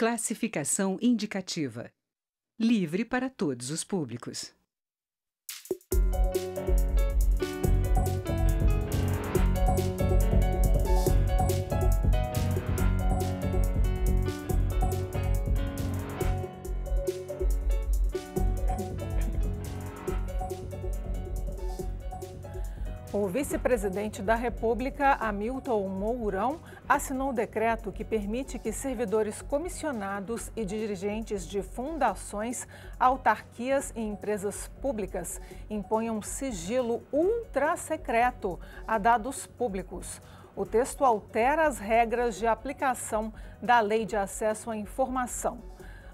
Classificação indicativa. Livre para todos os públicos. O vice-presidente da República, Hamilton Mourão, assinou o decreto que permite que servidores comissionados e dirigentes de fundações, autarquias e empresas públicas imponham sigilo ultra-secreto a dados públicos. O texto altera as regras de aplicação da Lei de Acesso à Informação.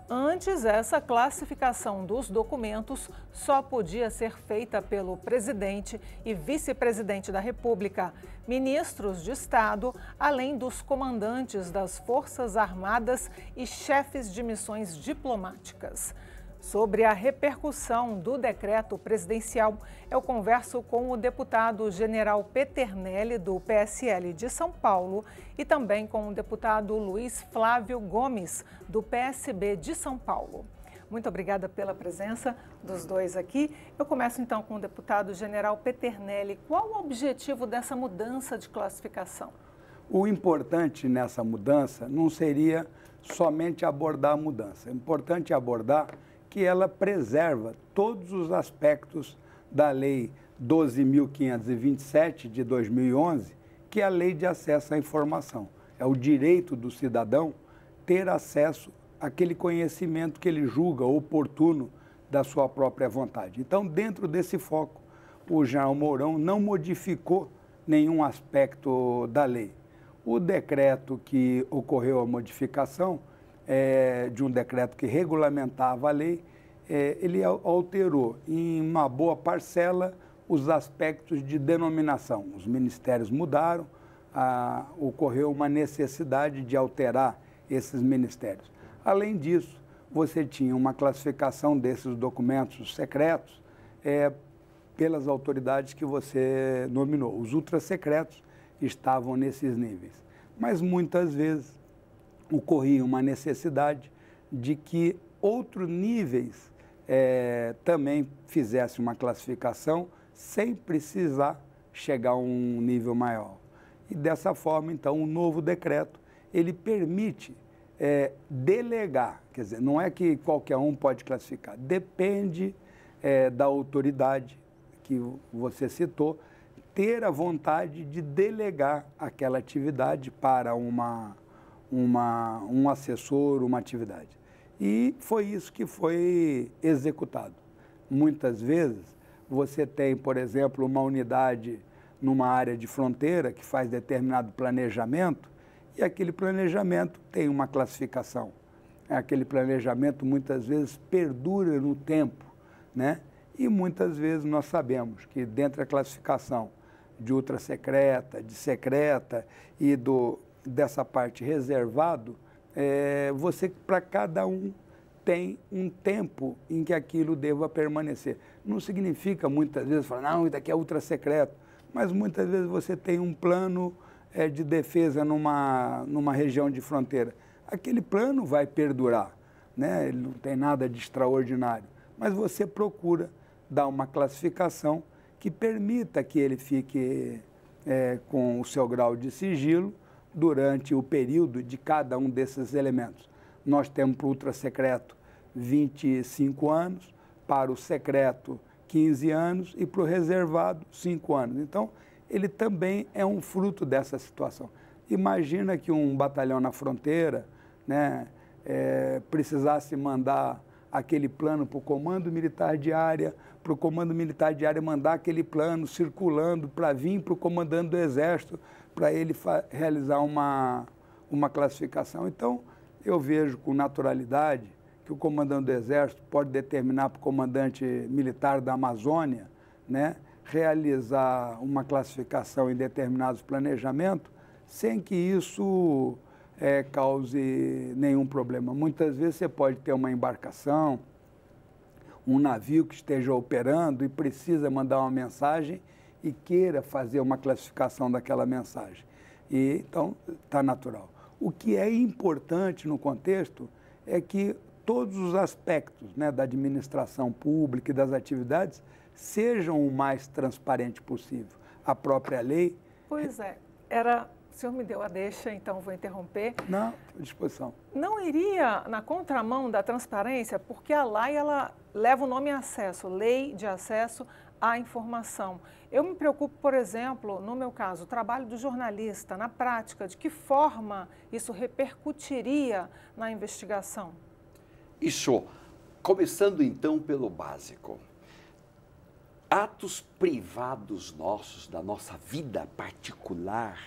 Antes, essa classificação dos documentos só podia ser feita pelo presidente e vice-presidente da República, ministros de Estado, além dos comandantes das Forças Armadas e chefes de missões diplomáticas. Sobre a repercussão do decreto presidencial, eu converso com o deputado General Peternelli, do PSL de São Paulo, e também com o deputado Luiz Flávio Gomes, do PSB de São Paulo. Muito obrigada pela presença dos dois aqui. Eu começo então com o deputado General Peternelli. Qual o objetivo dessa mudança de classificação? O importante nessa mudança não seria somente abordar a mudança. É importante abordar que ela preserva todos os aspectos da Lei 12.527 de 2011, que é a Lei de Acesso à Informação. É o direito do cidadão ter acesso àquele conhecimento que ele julga oportuno da sua própria vontade. Então, dentro desse foco, o general Mourão não modificou nenhum aspecto da lei. O decreto que ocorreu a modificação de um decreto que regulamentava a lei, ele alterou em uma boa parcela os aspectos de denominação. Os ministérios mudaram, ocorreu uma necessidade de alterar esses ministérios. Além disso, você tinha uma classificação desses documentos secretos pelas autoridades que você nominou. Os ultrasecretos estavam nesses níveis. Mas muitas vezes ocorria uma necessidade de que outros níveis também fizessem uma classificação sem precisar chegar a um nível maior. E dessa forma, então, o novo decreto, ele permite delegar, quer dizer, não é que qualquer um pode classificar, depende da autoridade que você citou, ter a vontade de delegar aquela atividade para um assessor, uma atividade. E foi isso que foi executado. Muitas vezes, você tem, por exemplo, uma unidade numa área de fronteira que faz determinado planejamento e aquele planejamento tem uma classificação. Aquele planejamento, muitas vezes, perdura no tempo, né? E muitas vezes nós sabemos que dentro da classificação de ultrasecreta, de secreta e dessa parte reservado, você, para cada um, tem um tempo em que aquilo deva permanecer. Não significa, muitas vezes, falar, não, isso aqui é ultrasecreto, mas muitas vezes você tem um plano de defesa numa região de fronteira. Aquele plano vai perdurar, né? Ele não tem nada de extraordinário, mas você procura dar uma classificação que permita que ele fique com o seu grau de sigilo durante o período de cada um desses elementos. Nós temos para o ultrasecreto 25 anos, para o secreto 15 anos e para o reservado 5 anos. Então, ele também é um fruto dessa situação. Imagina que um batalhão na fronteira, né, precisasse mandar aquele plano para o comando militar de área, para o comando militar de área mandar aquele plano circulando para vir para o comandante do Exército, para ele realizar uma classificação. Então, eu vejo com naturalidade que o comandante do Exército pode determinar para o comandante militar da Amazônia, né, realizar uma classificação em determinados planejamentos, sem que isso cause nenhum problema. Muitas vezes você pode ter uma embarcação, um navio que esteja operando e precisa mandar uma mensagem e queira fazer uma classificação daquela mensagem. E, então, está natural. O que é importante no contexto é que todos os aspectos, né, da administração pública e das atividades sejam o mais transparente possível. A própria lei... Pois é, o senhor me deu a deixa, então vou interromper. Não, à disposição. Não iria na contramão da transparência, porque a lei ela leva o nome acesso, Lei de Acesso à Informação. Eu me preocupo, por exemplo, no meu caso, o trabalho do jornalista, na prática, de que forma isso repercutiria na investigação? Isso, começando então pelo básico. Atos privados nossos, da nossa vida particular,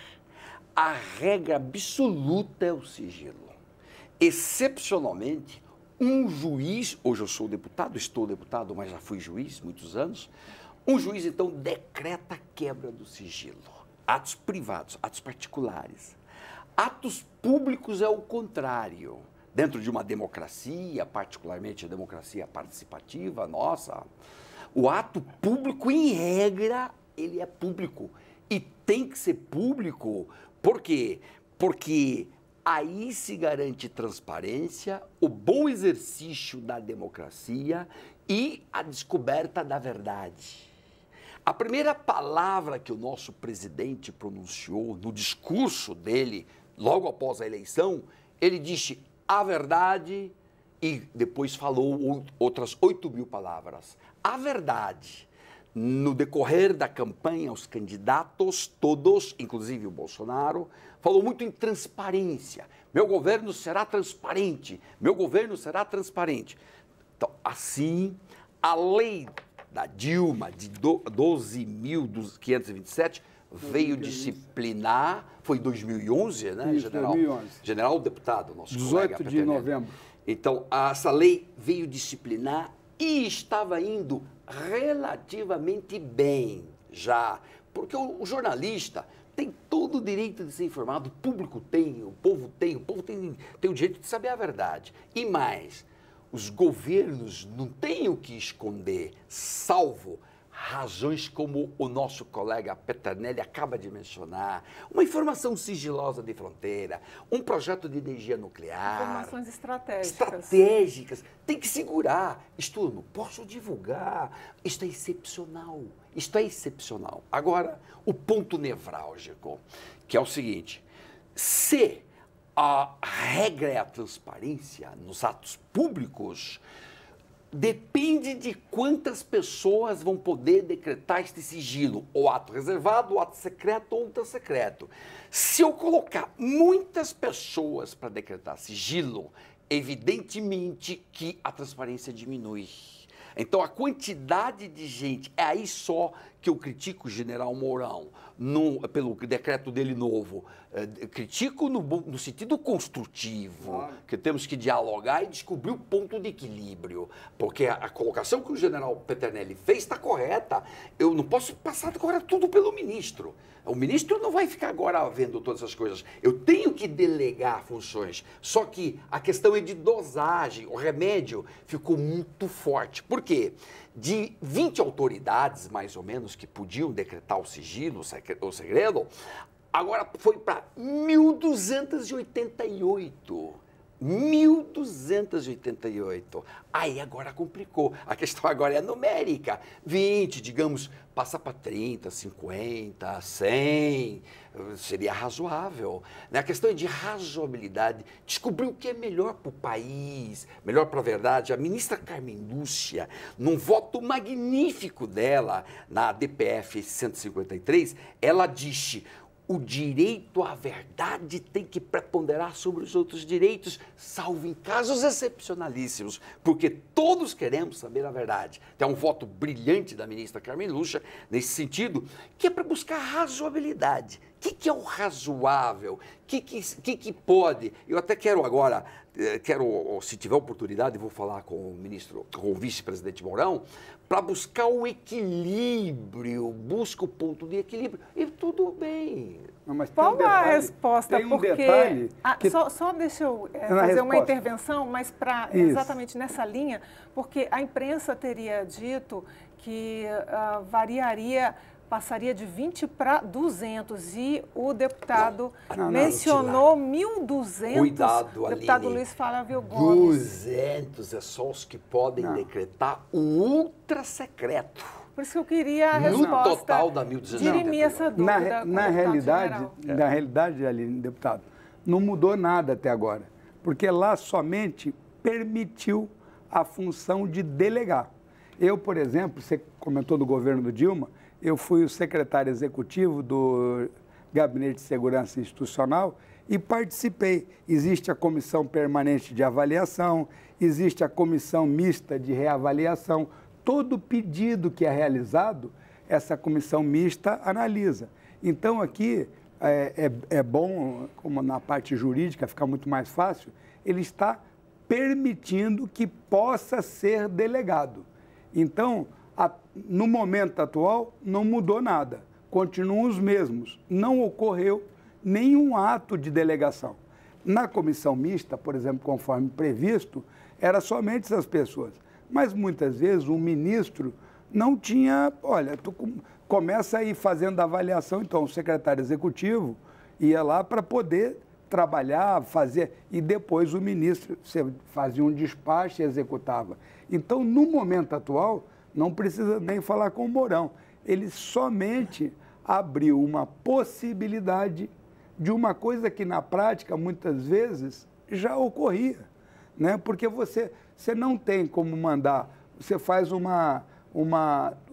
a regra absoluta é o sigilo. Excepcionalmente, um juiz, hoje eu sou deputado, estou deputado, mas já fui juiz muitos anos, um juiz então decreta a quebra do sigilo. Atos privados, atos particulares. Atos públicos é o contrário. Dentro de uma democracia, particularmente a democracia participativa nossa, o ato público, em regra, ele é público. E tem que ser público. Por quê? Porque aí se garante transparência, o bom exercício da democracia e a descoberta da verdade. A primeira palavra que o nosso presidente pronunciou no discurso dele, logo após a eleição, ele disse a verdade e depois falou outras 8.000 palavras. A verdade. No decorrer da campanha, os candidatos, todos, inclusive o Bolsonaro, falou muito em transparência. Meu governo será transparente, meu governo será transparente. Então, assim, a lei da Dilma, de 12.527, veio disciplinar, foi em 2011, né, Isso, general? 2011. General deputado, nosso 18 de novembro. Então, essa lei veio disciplinar e estava indo relativamente bem já, porque o jornalista tem todo o direito de ser informado, o público tem, o povo tem o direito de saber a verdade. E mais, os governos não têm o que esconder, salvo razões como o nosso colega Peternelli acaba de mencionar, uma informação sigilosa de fronteira, um projeto de energia nuclear. Informações estratégicas. Estratégicas. Tem que segurar. Isto eu não posso divulgar. Isto é excepcional. Isto é excepcional. Agora, o ponto nevrálgico, que é o seguinte, se a regra é a transparência nos atos públicos, depende de quantas pessoas vão poder decretar este sigilo, ou ato reservado, ou ato secreto, ou ultra secreto. Se eu colocar muitas pessoas para decretar sigilo, evidentemente que a transparência diminui. Então, a quantidade de gente, é aí só que eu critico o general Mourão, pelo decreto dele novo. Critico no sentido construtivo, que temos que dialogar e descobrir o ponto de equilíbrio. Porque a colocação que o general Peternelli fez está correta. Eu não posso passar agora tudo pelo ministro. O ministro não vai ficar agora vendo todas essas coisas. Eu tenho que delegar funções. Só que a questão é de dosagem. O remédio ficou muito forte. Por quê? De 20 autoridades, mais ou menos, que podiam decretar o sigilo, o segredo, agora foi para 1.288. 1.288. Aí agora complicou. A questão agora é numérica. 20, digamos, passa para 30, 50, 100. Seria razoável. A questão é de razoabilidade. Descobrir o que é melhor para o país, melhor para a verdade. A ministra Carmen Lúcia, num voto magnífico dela na DPF 153, ela disse: o direito à verdade tem que preponderar sobre os outros direitos, salvo em casos excepcionalíssimos, porque todos queremos saber a verdade. Tem um voto brilhante da ministra Carmen Lúcia nesse sentido, que é para buscar razoabilidade. O que é o razoável? O que pode? Eu até quero agora, se tiver oportunidade, vou falar com o ministro, com o vice-presidente Mourão, para buscar o equilíbrio, busca o ponto de equilíbrio. E tudo bem. Não, mas qual a resposta? Tem um porque detalhe que... só deixa eu fazer uma intervenção, mas para exatamente nessa linha, porque a imprensa teria dito que variaria passaria de 20 para 200 e o deputado Não, mencionou 1.200. Cuidado, o deputado Aline. Luiz Flávio Gomes. 200 é só os que podem decretar o ultra secreto. Por isso que eu queria a No resposta. total da 1.200. Dirimir essa dúvida. Na realidade, Aline, deputado, não mudou nada até agora, porque lá somente permitiu a função de delegar. Eu, por exemplo, você comentou do governo do Dilma, eu fui o secretário executivo do Gabinete de Segurança Institucional e participei. Existe a comissão permanente de avaliação, existe a comissão mista de reavaliação. Todo pedido que é realizado, essa comissão mista analisa. Então, aqui é bom, como na parte jurídica fica muito mais fácil, ele está permitindo que possa ser delegado. Então, no momento atual, não mudou nada, continuam os mesmos. Não ocorreu nenhum ato de delegação. Na comissão mista, por exemplo, conforme previsto, era somente essas pessoas. Mas muitas vezes o ministro não tinha, olha, tu começa a ir fazendo a avaliação, então o secretário executivo ia lá para poder trabalhar, fazer, e depois o ministro fazia um despacho e executava. Então, no momento atual, não precisa nem falar com o Mourão. Ele somente abriu uma possibilidade de uma coisa que, na prática, muitas vezes, já ocorria, né? Porque você não tem como mandar, você faz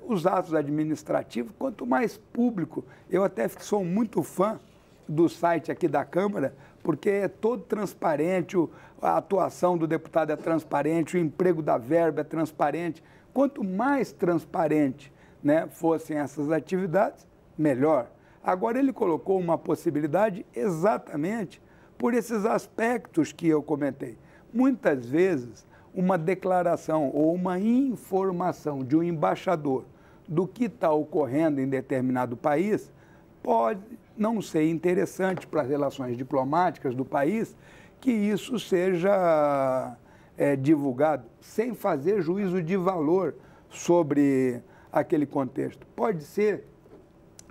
os atos administrativos, quanto mais público. Eu até sou muito fã do site aqui da Câmara, porque é todo transparente, a atuação do deputado é transparente, o emprego da verba é transparente. Quanto mais transparente, né, fossem essas atividades, melhor. Agora, ele colocou uma possibilidade exatamente por esses aspectos que eu comentei. Muitas vezes, uma declaração ou uma informação de um embaixador do que está ocorrendo em determinado país pode não ser interessante para as relações diplomáticas do país, que isso seja divulgado sem fazer juízo de valor sobre aquele contexto. Pode ser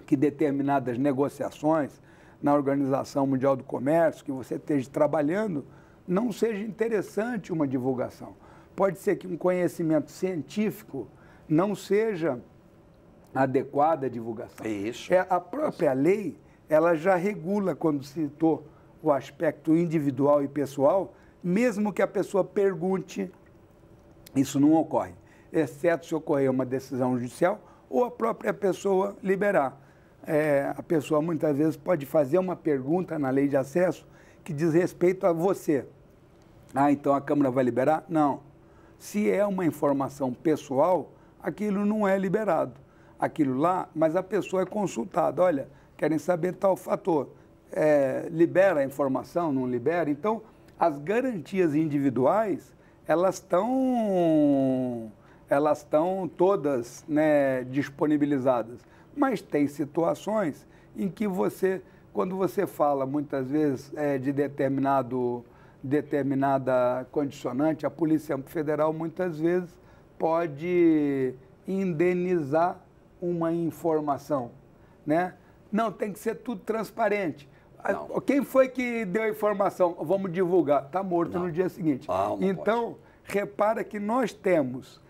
que determinadas negociações na Organização Mundial do Comércio, que você esteja trabalhando, não seja interessante uma divulgação. Pode ser que um conhecimento científico não seja adequada à divulgação. É isso. A própria lei, ela já regula, quando citou o aspecto individual e pessoal, mesmo que a pessoa pergunte, isso não ocorre, exceto se ocorrer uma decisão judicial ou a própria pessoa liberar. A pessoa muitas vezes pode fazer uma pergunta na lei de acesso que diz respeito a você. Então a Câmara vai liberar? Não. Se é uma informação pessoal, aquilo não é liberado. Aquilo lá, mas a pessoa é consultada. Olha, querem saber tal fator. Libera a informação, não libera? Então, as garantias individuais, elas estão todas, né, disponibilizadas. Mas tem situações em que quando você fala muitas vezes de determinada condicionante, a Polícia Federal muitas vezes pode indenizar uma informação, né? Não, tem que ser tudo transparente. Não. Quem foi que deu a informação? Vamos divulgar. Está morto no dia seguinte. Então, repara que nós temos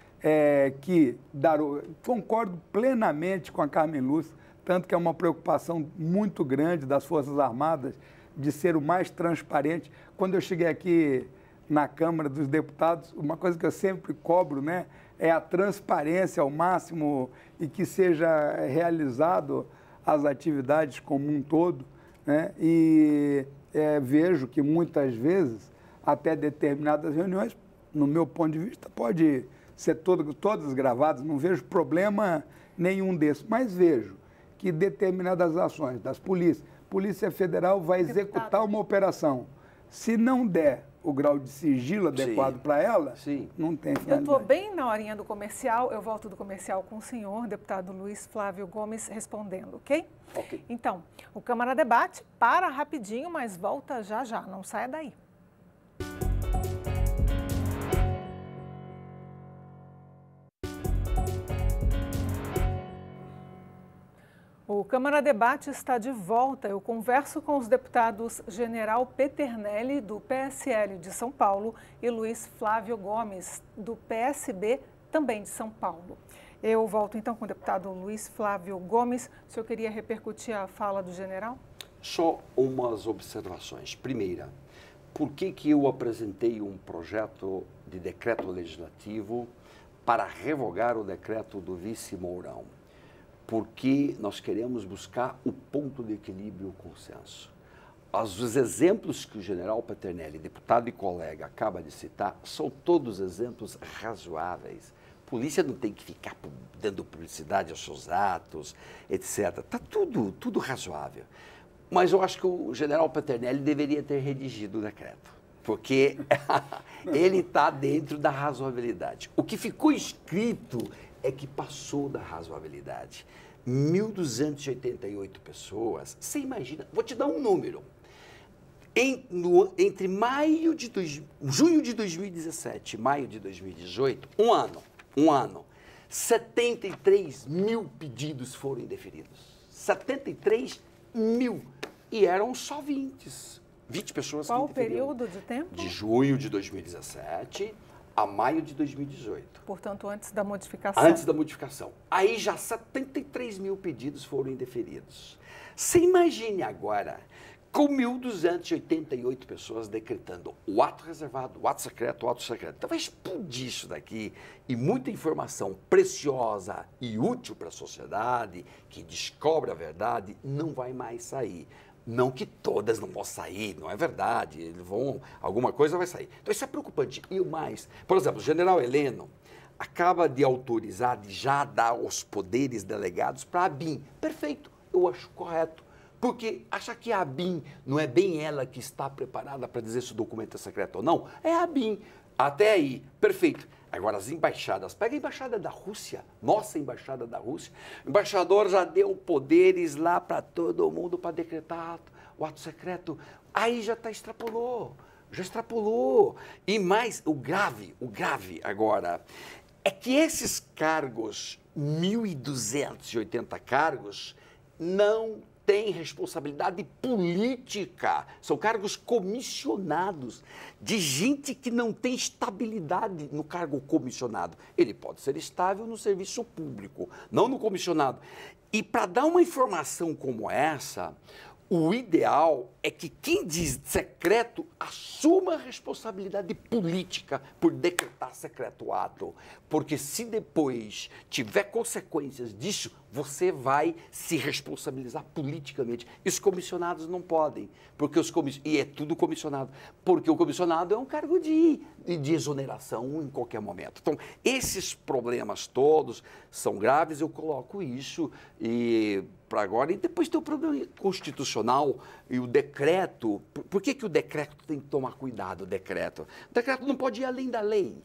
que dar... Concordo plenamente com a Carmen Lúcia, tanto que é uma preocupação muito grande das Forças Armadas de ser o mais transparente. Quando eu cheguei aqui na Câmara dos Deputados, uma coisa que eu sempre cobro, né, é a transparência ao máximo e que seja realizado as atividades como um todo, né? E vejo que muitas vezes, até determinadas reuniões, no meu ponto de vista, pode ser todas gravadas, não vejo problema nenhum desses, mas vejo que determinadas ações das Polícia Federal vai executar uma operação. Se não der o grau de sigilo adequado para ela, não tem finalidade. Eu estou bem na horinha do comercial, eu volto do comercial com o senhor, deputado Luiz Flávio Gomes, respondendo, ok? Ok. Então, o Câmara Debate para rapidinho, mas volta já já, não saia daí. O Câmara Debate está de volta. Eu converso com os deputados General Peternelli, do PSL de São Paulo, e Luiz Flávio Gomes, do PSB, também de São Paulo. Eu volto então com o deputado Luiz Flávio Gomes. O senhor queria repercutir a fala do general? Só umas observações. Primeira, por que eu apresentei um projeto de decreto legislativo para revogar o decreto do vice Mourão? Porque nós queremos buscar o ponto de equilíbrio e o consenso. Os exemplos que o general Peternelli, deputado e colega, acaba de citar, são todos exemplos razoáveis. A polícia não tem que ficar dando publicidade aos seus atos, etc. Está tudo razoável. Mas eu acho que o general Peternelli deveria ter redigido o decreto, porque ele está dentro da razoabilidade. O que ficou escrito é que passou da razoabilidade. 1.288 pessoas, você imagina, vou te dar um número. Entre junho de 2017 e maio de 2018, um ano, 73 mil pedidos foram indeferidos. 73 mil. E eram só 20 pessoas. Qual o período de tempo? De junho de 2017 a maio de 2018. Portanto, antes da modificação. Antes da modificação. Aí já 73 mil pedidos foram indeferidos. Você imagine agora, com 1.288 pessoas decretando o ato reservado, o ato secreto, o ato secreto. Então vai explodir isso daqui e muita informação preciosa e útil para a sociedade, que descobre a verdade, não vai mais sair. Não que todas não vão sair, não é verdade, alguma coisa vai sair. Então isso é preocupante. E o mais, por exemplo, o general Heleno acaba de autorizar, de já dar os poderes delegados para a ABIN. Perfeito, eu acho correto. Porque achar que a ABIN não é bem ela que está preparada para dizer se o documento é secreto ou não, é a ABIN. Até aí, perfeito. Agora, as embaixadas, pega a embaixada da Rússia, nossa embaixada da Rússia, o embaixador já deu poderes lá para todo mundo para decretar o ato secreto, aí já extrapolou. E mais, o grave agora, é que esses cargos, 1.280 cargos, não tem responsabilidade política, são cargos comissionados, de gente que não tem estabilidade no cargo comissionado. Ele pode ser estável no serviço público, não no comissionado. E para dar uma informação como essa, o ideal é que quem diz secreto assuma a responsabilidade política por decretar secreto o ato. Porque se depois tiver consequências disso, você vai se responsabilizar politicamente. E os comissionados não podem, porque e é tudo comissionado, porque o comissionado é um cargo de exoneração em qualquer momento. Então, esses problemas todos são graves, eu coloco isso para agora. E depois tem o problema constitucional e o decreto. Por que o decreto tem que tomar cuidado, o decreto? O decreto não pode ir além da lei.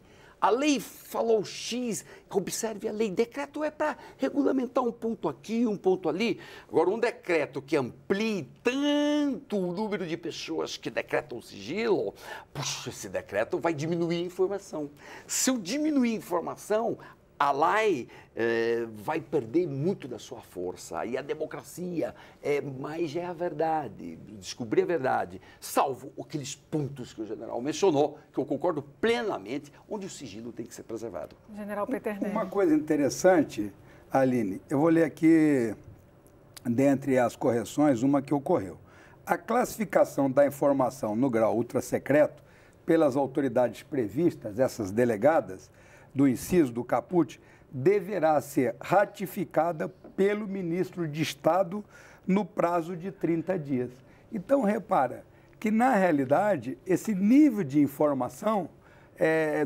A lei falou X, observe a lei. Decreto é para regulamentar um ponto aqui, um ponto ali. Agora, um decreto que amplie tanto o número de pessoas que decretam o sigilo, puxa, esse decreto vai diminuir a informação. Se eu diminuir a informação, a lei vai perder muito da sua força. E a democracia mais é a verdade, descobrir a verdade, salvo aqueles pontos que o general mencionou, que eu concordo plenamente, onde o sigilo tem que ser preservado. General Peternelli. Uma coisa interessante, Aline, eu vou ler aqui, dentre as correções, uma que ocorreu. A classificação da informação no grau ultrasecreto pelas autoridades previstas, essas delegadas, do inciso do caput, deverá ser ratificada pelo ministro de Estado no prazo de 30 dias. Então, repara que, na realidade, esse nível de informação,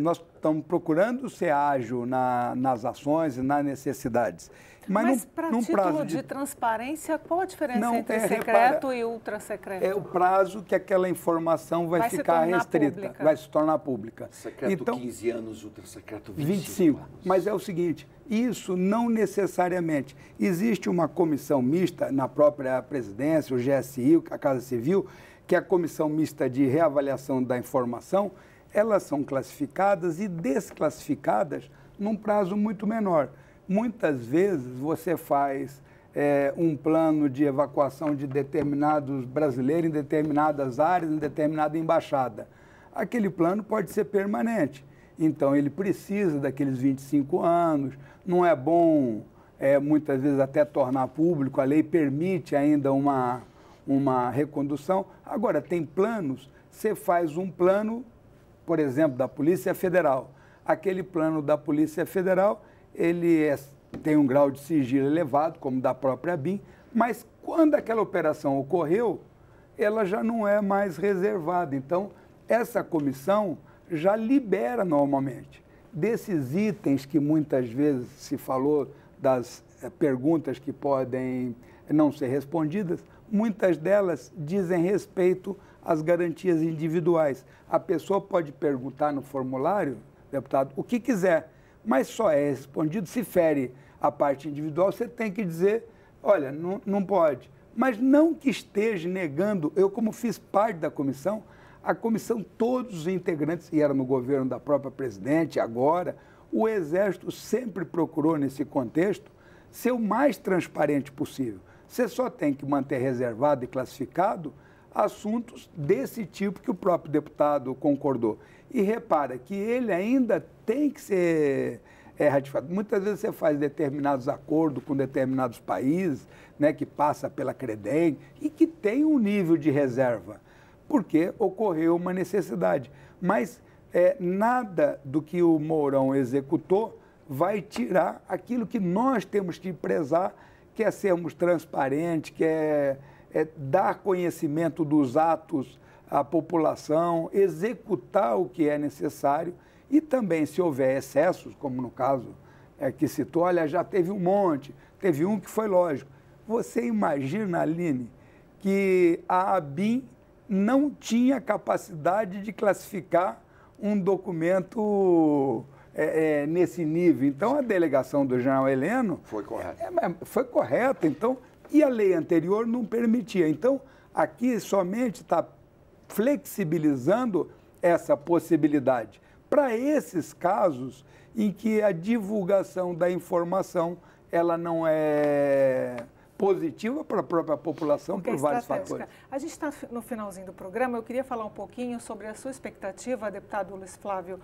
nós estamos procurando ser ágil nas ações e nas necessidades. Mas para título de transparência, qual a diferença entre secreto e ultrasecreto? É o prazo que aquela informação vai ficar restrita, pública. Vai se tornar pública. Secreto então, 15 anos, ultrasecreto 25 anos. Mas é o seguinte, isso não necessariamente. Existe uma comissão mista na própria presidência, o GSI, a Casa Civil, que é a comissão mista de reavaliação da informação. Elas são classificadas e desclassificadas num prazo muito menor. Muitas vezes você faz um plano de evacuação de determinados brasileiros em determinadas áreas, em determinada embaixada. Aquele plano pode ser permanente. Então, ele precisa daqueles 25 anos, não é bom, muitas vezes, até tornar público, a lei permite ainda uma recondução. Agora, tem planos, você faz um plano, por exemplo, da Polícia Federal. Aquele plano da Polícia Federal, ele tem um grau de sigilo elevado, como da própria BIM, mas quando aquela operação ocorreu, ela já não é mais reservada. Então, essa comissão já libera normalmente. Desses itens que muitas vezes se falou, das perguntas que podem não ser respondidas, muitas delas dizem respeito às garantias individuais. A pessoa pode perguntar no formulário, deputado, o que quiser, mas só é respondido se fere a parte individual, você tem que dizer, olha, não pode. Mas não que esteja negando, eu como fiz parte da comissão, a comissão, todos os integrantes, e era no governo da própria presidente, agora, o Exército sempre procurou, nesse contexto, ser o mais transparente possível. Você só tem que manter reservado e classificado assuntos desse tipo que o próprio deputado concordou. E repara que ele ainda tem que ser ratificado. Muitas vezes você faz determinados acordos com determinados países, né, que passa pela CREDEM e que tem um nível de reserva, porque ocorreu uma necessidade. Mas nada do que o Mourão executou vai tirar aquilo que nós temos que prezar, que é sermos transparentes, que é dar conhecimento dos atos à população, executar o que é necessário e também, se houver excessos, como no caso que citou, olha, já teve um monte, teve um que foi lógico. Você imagina, Aline, que a ABIN não tinha capacidade de classificar um documento nesse nível. Então, a delegação do general Heleno... Foi correta. Foi correta, então, e a lei anterior não permitia. Então, aqui somente está flexibilizando essa possibilidade para esses casos em que a divulgação da informação ela não é positiva para a própria população por vários fatores. A gente está no finalzinho do programa, eu queria falar um pouquinho sobre a sua expectativa, deputado Luiz Flávio,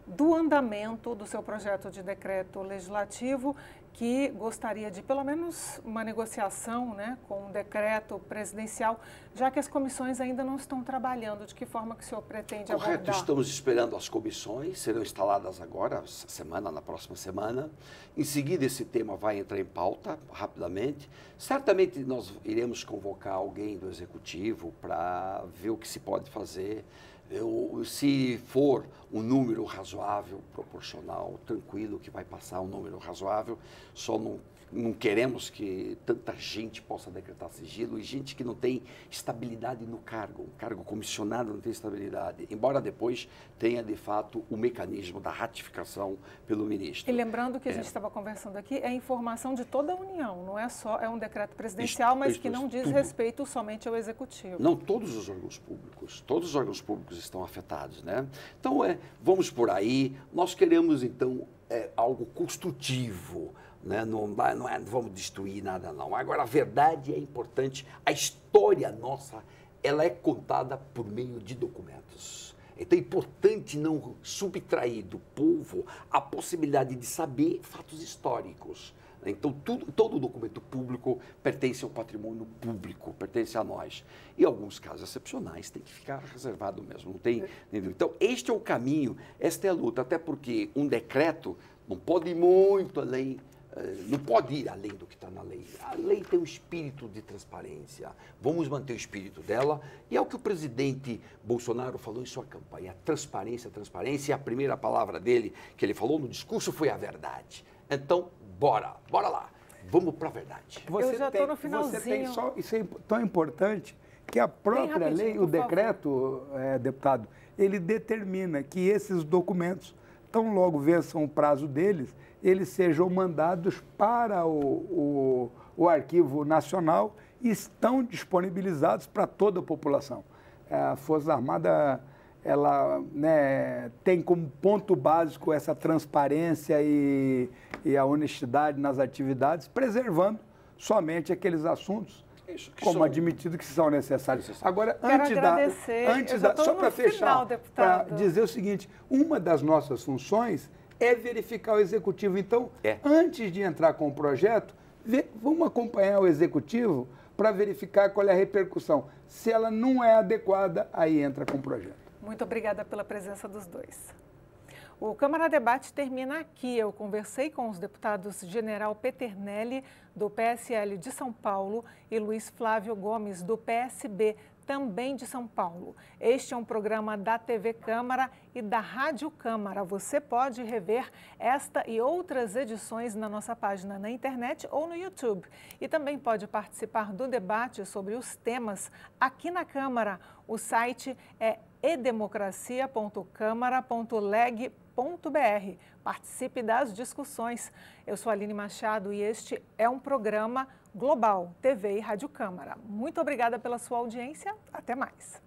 do andamento do seu projeto de decreto legislativo, que gostaria de pelo menos uma negociação, né, com um decreto presidencial, já que as comissões ainda não estão trabalhando. De que forma que o senhor pretende abordar? Correto, estamos esperando as comissões, serão instaladas agora, essa semana, na próxima semana. Em seguida, esse tema vai entrar em pauta rapidamente. Certamente nós iremos convocar alguém do Executivo para ver o que se pode fazer. Se for um número razoável, proporcional, tranquilo, que vai passar um número razoável, só não queremos que tanta gente possa decretar sigilo e gente que não tem estabilidade no cargo. Um cargo comissionado não tem estabilidade, embora depois tenha, de fato, o mecanismo da ratificação pelo ministro. E lembrando que a gente estava conversando aqui, é informação de toda a União, não é só, é um decreto presidencial, mas que não diz respeito somente ao Executivo. Não, todos os órgãos públicos estão afetados, né? Então, vamos por aí, nós queremos, então, algo construtivo, né? Não vamos destruir nada, não. Agora, a verdade é importante, a história nossa, ela é contada por meio de documentos. Então, é importante não subtrair do povo a possibilidade de saber fatos históricos. Então, todo documento público pertence ao patrimônio público, pertence a nós. E alguns casos excepcionais tem que ficar reservado mesmo. Não tem, então, este é o caminho, esta é a luta, até porque um decreto não pode ir muito além, não pode ir além do que está na lei. A lei tem um espírito de transparência. Vamos manter o espírito dela. E é o que o presidente Bolsonaro falou em sua campanha. Transparência, transparência. E a primeira palavra dele, que ele falou no discurso, foi a verdade. Então, bora lá. Vamos para a verdade. Eu já estou no finalzinho. Isso é tão importante que a própria lei, o decreto, deputado, ele determina que esses documentos, tão logo vençam o prazo deles, eles sejam mandados para o Arquivo Nacional e estão disponibilizados para toda a população. A Força Armada, ela, né, tem como ponto básico essa transparência e a honestidade nas atividades, preservando somente aqueles assuntos Isso, que como são- admitido que são necessários. Agora, Quero antes agradecer. antes Eu já tô só no para final, fechar, para deputado. dizer o seguinte, uma das nossas funções é verificar o executivo. Então, É. antes de entrar com o projeto, vamos acompanhar o executivo para verificar qual é a repercussão. Se ela não é adequada, aí entra com o projeto. Muito obrigada pela presença dos dois. O Câmara Debate termina aqui. Eu conversei com os deputados General Peternelli, do PSL de São Paulo, e Luiz Flávio Gomes, do PSB, também de São Paulo. Este é um programa da TV Câmara e da Rádio Câmara. Você pode rever esta e outras edições na nossa página na internet ou no YouTube. E também pode participar do debate sobre os temas aqui na Câmara. O site é edemocracia.câmara.leg.br. Participe das discussões. Eu sou a Aline Machado e este é um programa global, TV e Rádio Câmara. Muito obrigada pela sua audiência. Até mais.